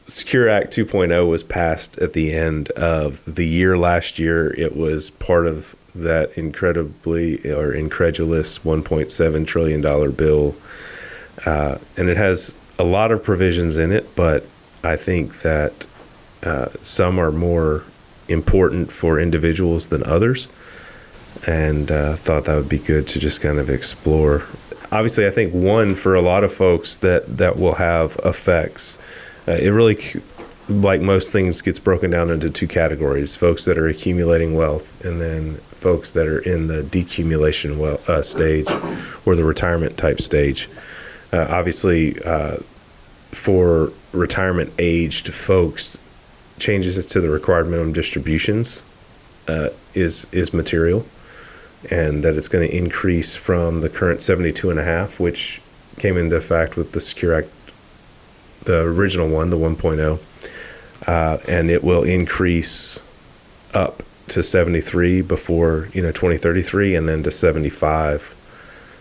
Secure Act 2.0 was passed at the end of the year last year. It was part of that incredulous $1.7 trillion bill. And it has a lot of provisions in it, but I think that some are more important for individuals than others, and thought that would be good to just kind of explore. Obviously, I think one for a lot of folks that will have effects. It really, like most things, gets broken down into two categories: folks that are accumulating wealth, and then folks that are in the decumulation stage or the retirement type stage. Obviously, for retirement aged folks, changes to the required minimum distributions is material, and that it's going to increase from the current 72.5, which came into effect with the Secure Act, the original one, the 1.0, and it will increase up to 73 before 2033, and then to 75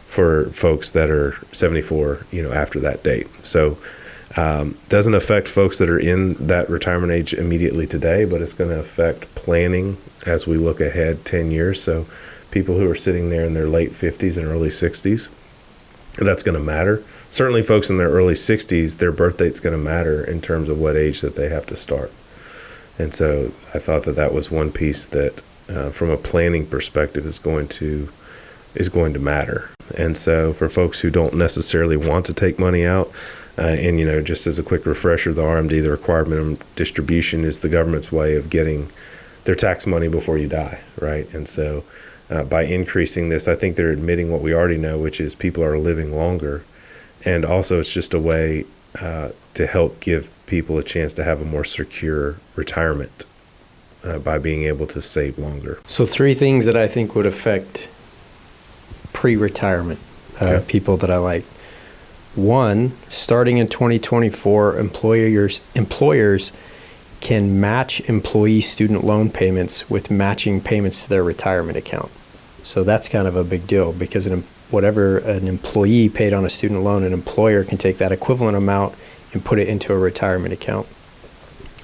for folks that are 74 after that date. So doesn't affect folks that are in that retirement age immediately today, but it's going to affect planning as we look ahead 10 years. So people who are sitting there in their late 50s and early 60s, that's going to matter. Certainly folks in their early 60s, their birth date's going to matter in terms of what age that they have to start. And so I thought that was one piece that from a planning perspective is going to matter. And so for folks who don't necessarily want to take money out, and just as a quick refresher, the RMD, the required minimum distribution, is the government's way of getting their tax money before you die, right? And so by increasing this, I think they're admitting what we already know, which is people are living longer. And also it's just a way to help give people a chance to have a more secure retirement by being able to save longer. So 3 things that I think would affect pre-retirement people that I like. 1, starting in 2024, employers can match employee student loan payments with matching payments to their retirement account. So that's kind of a big deal, because whatever an employee paid on a student loan, an employer can take that equivalent amount and put it into a retirement account.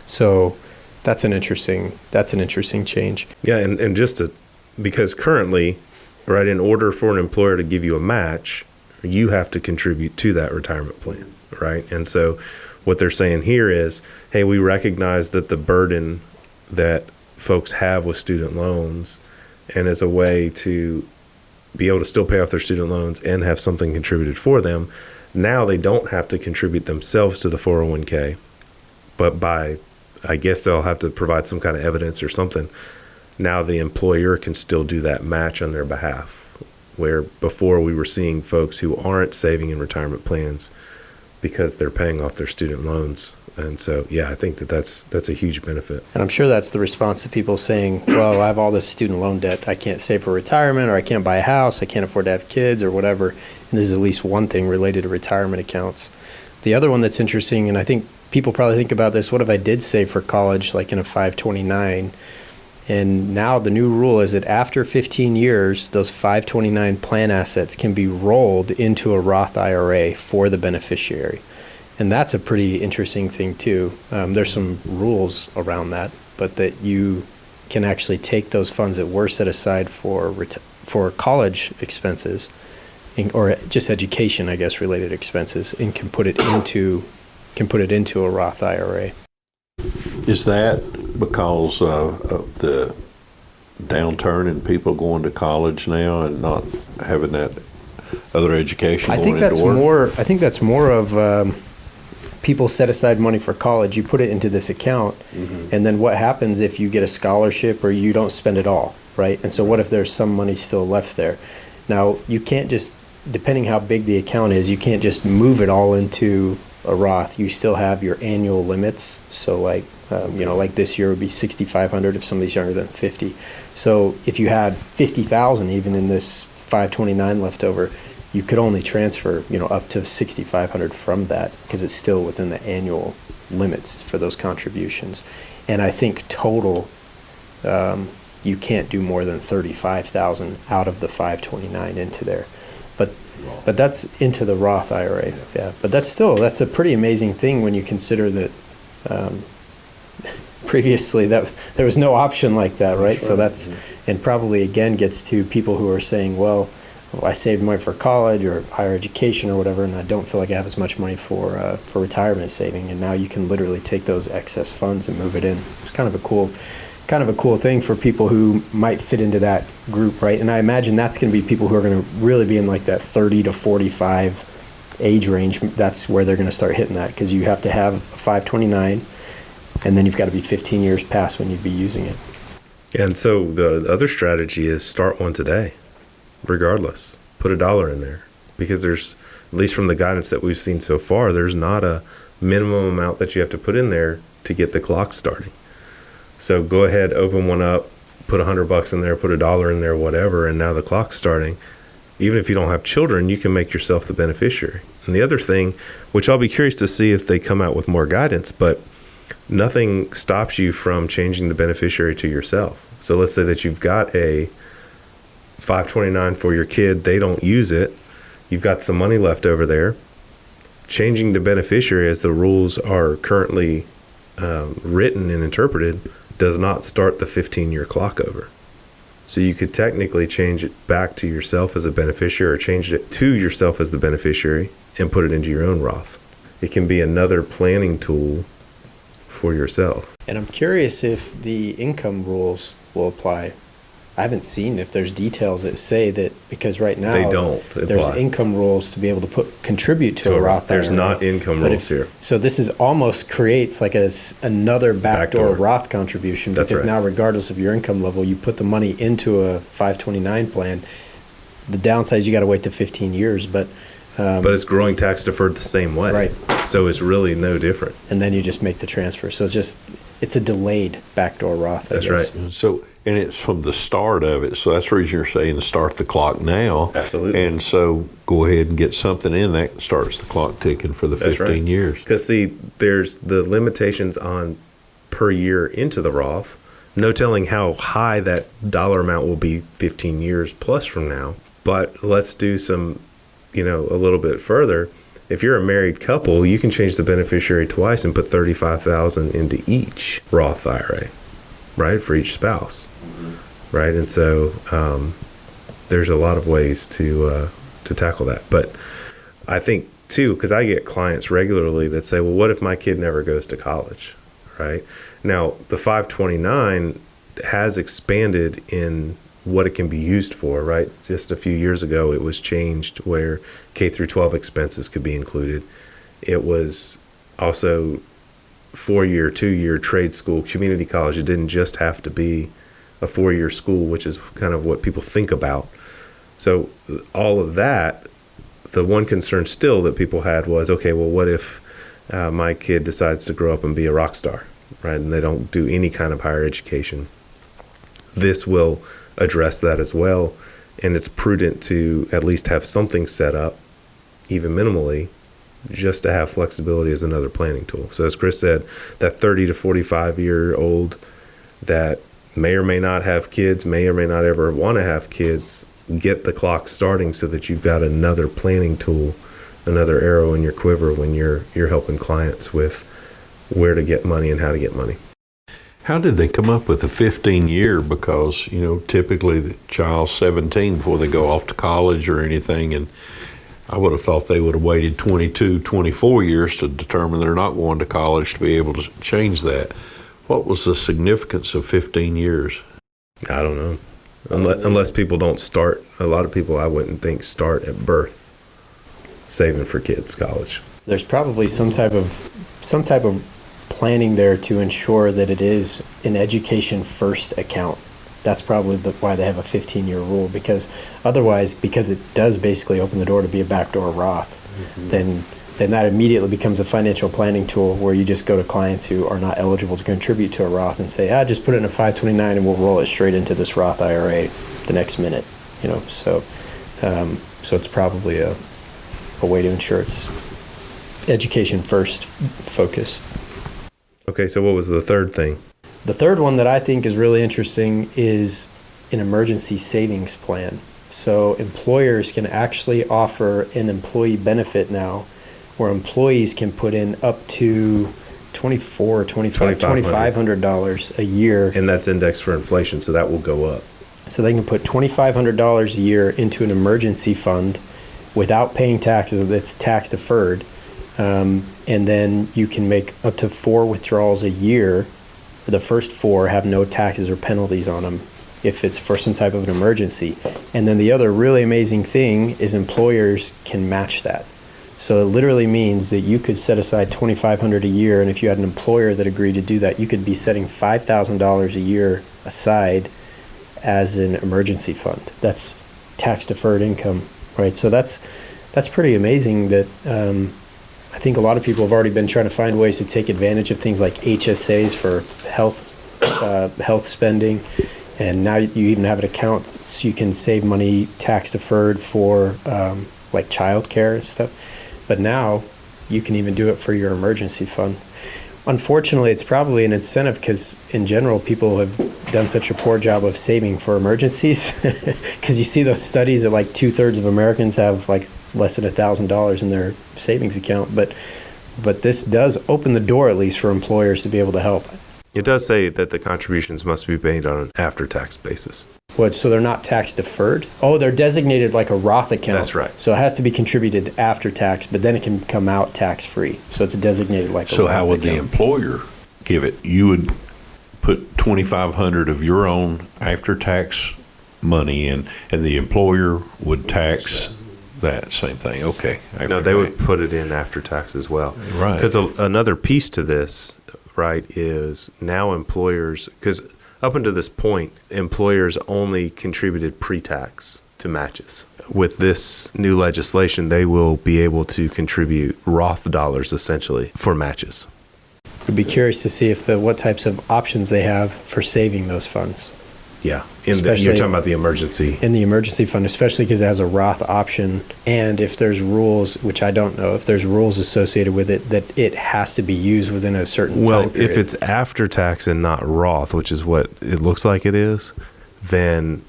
So that's an interesting change. Yeah, and because currently, right, in order for an employer to give you a match, you have to contribute to that retirement plan, right? And so what they're saying here is, hey, we recognize that the burden that folks have with student loans, and as a way to be able to still pay off their student loans and have something contributed for them, now they don't have to contribute themselves to the 401k, but I guess they'll have to provide some kind of evidence or something. Now the employer can still do that match on their behalf, where before we were seeing folks who aren't saving in retirement plans because they're paying off their student loans. And so, yeah, I think that's a huge benefit. And I'm sure that's the response to people saying, well, I have all this student loan debt. I can't save for retirement, or I can't buy a house. I can't afford to have kids or whatever. And this is at least one thing related to retirement accounts. The other one that's interesting, and I think people probably think about this, what if I did save for college, like in a 529? And now the new rule is that after 15 years, those 529 plan assets can be rolled into a Roth IRA for the beneficiary. And that's a pretty interesting thing too. There's some rules around that, but that you can actually take those funds that were set aside for college expenses, or just education, I guess, related expenses, and can put it into a Roth IRA. Is that because of the downturn in people going to college now and not having that other education? I think that's more of people set aside money for college. You put it into this account, and then what happens if you get a scholarship or you don't spend it all, right? And so what if there's some money still left there? Now, you can't just, depending how big the account is, you can't just move it all into a Roth. You still have your annual limits. So like this year would be $6,500 if somebody's younger than 50. So if you had $50,000 even in this 529 left over, you could only transfer up to $6,500 from that, because it's still within the annual limits for those contributions. And I think total, you can't do more than $35,000 out of the 529 into there. But that's into the Roth IRA. Yeah. But that's a pretty amazing thing when you consider that Previously, that there was no option like that, right? So that's, and probably again gets to people who are saying, well, I saved money for college or higher education or whatever, and I don't feel like I have as much money for retirement saving. And now you can literally take those excess funds and move it in. It's kind of a cool thing for people who might fit into that group, right? And I imagine that's going to be people who are going to really be in like that 30 to 45 age range. That's where they're going to start hitting that, because you have to have a 529, and then you've got to be 15 years past when you'd be using it. And so the other strategy is start one today, regardless. Put $1 in there, because there's, at least from the guidance that we've seen so far, there's not a minimum amount that you have to put in there to get the clock starting. So go ahead, open one up, put $100 in there, put $1 in there, whatever, and now the clock's starting. Even if you don't have children, you can make yourself the beneficiary. And the other thing, which I'll be curious to see if they come out with more guidance, but nothing stops you from changing the beneficiary to yourself. So let's say that you've got a 529 for your kid, they don't use it, you've got some money left over there. Changing the beneficiary as the rules are currently written and interpreted does not start the 15-year clock over. So you could technically change it back to yourself as a beneficiary, or change it to yourself as the beneficiary and put it into your own Roth. It can be another planning tool for yourself. And I'm curious if the income rules will apply. I haven't seen if there's details that say that, because right now They don't there's apply. income rules to be able to contribute to a Roth There's IRA. not income But rules here. So this is almost creates like another backdoor Roth contribution, That's because right. now regardless of your income level, you put the money into a 529 plan. The downside is you got to wait to 15 years, but it's growing tax deferred the same way. Right. So it's really no different. and then you just make the transfer. So it's a delayed backdoor Roth. I That's guess. right. So, and it's from the start of it. So that's the reason you're saying to start the clock now. Absolutely. And so go ahead and get something in that starts the clock ticking for the That's 15 right. years. Because see, there's the limitations on per year into the Roth. No telling how high that dollar amount will be 15 years plus from now. But let's do some, a little bit further. If you're a married couple, you can change the beneficiary twice and put $35,000 into each Roth IRA, right, for each spouse, right? And so there's a lot of ways to tackle that. But I think too, because I get clients regularly that say, well, what if my kid never goes to college, right? Now, the 529 has expanded in what it can be used for, right? Just a few years ago, it was changed where K through 12 expenses could be included. It was also 4-year, 2-year trade school, community college. It didn't just have to be a 4-year school, which is kind of what people think about. So all of that, the one concern still that people had was, okay, well, what if my kid decides to grow up and be a rock star, right? And they don't do any kind of higher education. This will address that as well. And it's prudent to at least have something set up, even minimally, just to have flexibility as another planning tool. So as Chris said, that 30 to 45-year-old that may or may not have kids, may or may not ever want to have kids, get the clock starting so that you've got another planning tool, another arrow in your quiver when you're helping clients with where to get money and how to get money. How did they come up with a 15-year? Because, typically the child's 17 before they go off to college or anything. And I would have thought they would have waited 22, 24 years to determine they're not going to college to be able to change that. What was the significance of 15 years? I don't know. Unless people don't start. A lot of people I wouldn't think start at birth saving for kids' college. There's probably some type of planning there to ensure that it is an education first account. That's probably why they have a 15-year rule, because otherwise, because it does basically open the door to be a backdoor Roth, then that immediately becomes a financial planning tool where you just go to clients who are not eligible to contribute to a Roth and say, just put it in a 529 and we'll roll it straight into this Roth IRA the next minute. So it's probably a way to ensure it's education first focused. Okay, so what was the third thing? The third one that I think is really interesting is an emergency savings plan. So employers can actually offer an employee benefit now where employees can put in up to $2,400 or $2,500. $2,500 a year. And that's indexed for inflation, so that will go up. So they can put $2,500 a year into an emergency fund without paying taxes. That's tax deferred. And then you can make up to 4 withdrawals a year. The first 4 have no taxes or penalties on them if it's for some type of an emergency. And then the other really amazing thing is employers can match that. So it literally means that you could set aside $2,500 a year, and if you had an employer that agreed to do that, you could be setting $5,000 a year aside as an emergency fund. That's tax deferred income, right? So that's pretty amazing that I think a lot of people have already been trying to find ways to take advantage of things like HSAs for health spending, and now you even have an account so you can save money tax deferred for like childcare and stuff. But now you can even do it for your emergency fund. Unfortunately, it's probably an incentive because in general, people have done such a poor job of saving for emergencies. Because you see those studies that like 2/3 of Americans have like less than $1,000 in their savings account. But this does open the door, at least for employers to be able to help. It does say that the contributions must be made on an after-tax basis. What, so they're not tax deferred? Oh, they're designated like a Roth account. That's right. So it has to be contributed after tax, but then it can come out tax-free. So it's designated like a Roth account. So how would the employer give it? You would put $2,500 of your own after-tax money in, and the employer would tax that same thing. Okay. No, they would put it in after tax as well. Right. Because another piece to this, right, is now employers, because up until this point, employers only contributed pre-tax to matches. With this new legislation, they will be able to contribute Roth dollars essentially for matches. I'd be curious to see what types of options they have for saving those funds. Yeah, Especially you're talking about the emergency. In the emergency fund, especially because it has a Roth option, and if there's rules, which I don't know, if there's rules associated with it, that it has to be used within a certain time period. If it's after tax and not Roth, which is what it looks like it is, then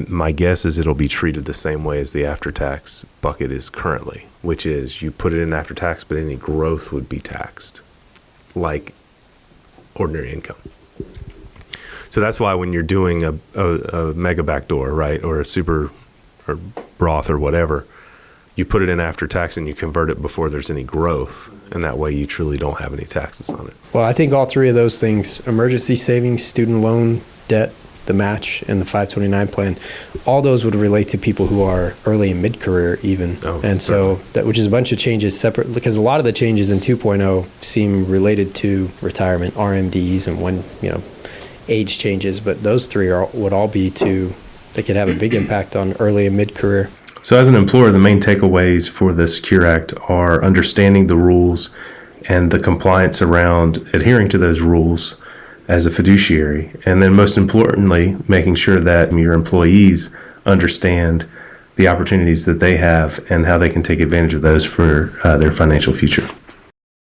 my guess is it'll be treated the same way as the after tax bucket is currently, which is you put it in after tax, but any growth would be taxed like ordinary income. So that's why when you're doing a mega backdoor, right, or a super or Roth or whatever, you put it in after tax and you convert it before there's any growth, and that way you truly don't have any taxes on it. Well, I think all 3 of those things, emergency savings, student loan debt, the match, and the 529 plan, all those would relate to people who are early and mid-career even. Oh, and so which is a bunch of changes separate, because a lot of the changes in 2.0 seem related to retirement, RMDs, and when, age changes, but those 3 would all be they could have a big impact on early and mid-career. So as an employer, the main takeaways for the Secure Act are understanding the rules and the compliance around adhering to those rules as a fiduciary, and then most importantly, making sure that your employees understand the opportunities that they have and how they can take advantage of those for their financial future.